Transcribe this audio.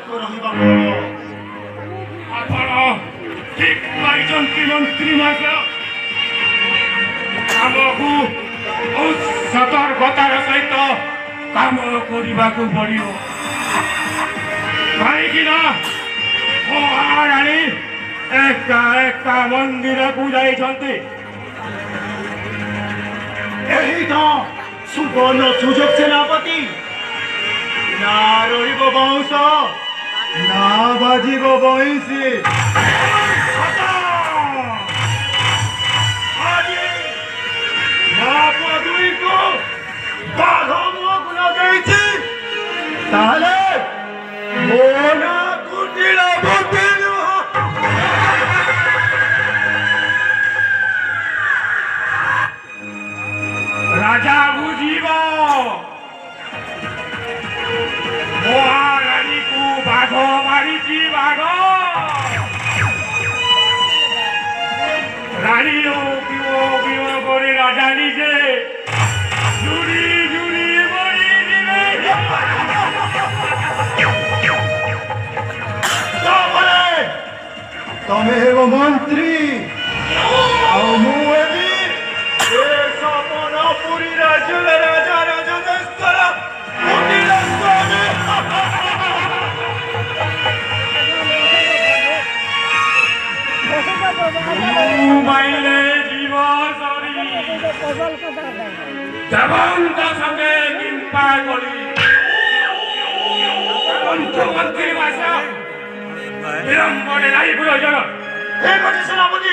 ରହିବା ମୋର ଆପଣ ଠିକ କହିଛନ୍ତି ମନ୍ତ୍ରୀ ମହାଶୟ। ଆମକୁ ବହୁତ ସତର୍କତାର ସହିତ କାମ କରିବାକୁ ପଡ଼ିବ। କାହିଁକି ନା ମହାରାଣୀ ଏକା ଏକା ମନ୍ଦିରକୁ ଯାଇଛନ୍ତି। ଏହି ତ ସୁବର୍ଣ୍ଣ ସୁଯୋଗ ସେନାପତି। ନା ରହିବ ବଂଶ ନା ବାଜିବ ବଇଁଶୀ। ଆଜି ବାପ ଦୁଇକୁ ବାଘ ମୁହଁକୁ ଲଗେଇଛି, ତାହେଲେ ମୋ ନା କୁଟିଳ ବୁଦ୍ଧି ନୁହଁ। ରାଜା ବୁଝିବ ମହାରାଣୀକୁ ବାଘ ମାରିଛି ବାଘ। ରାଣୀ ବିୟ করে রাজা নিজে জুড়ি জুড়ি মরিଯିବେ। ତମେ ହେବ ମନ୍ତ୍ରୀ ଆଉ ମୁଁ ହେବି ଏ ସପନପୁରୀ ରାଜ୍ୟର ରାଜା ରାଜନେଶ୍ୱର କୁଟିଳ ସ୍ୱାମୀ। মাইলে জীব সরি দেবন্ত সঙ্গে কিম্পা করি মন্ত্রী ভাষা বিলম্বনে নাই প্রয়োজন। হে সেনাপতি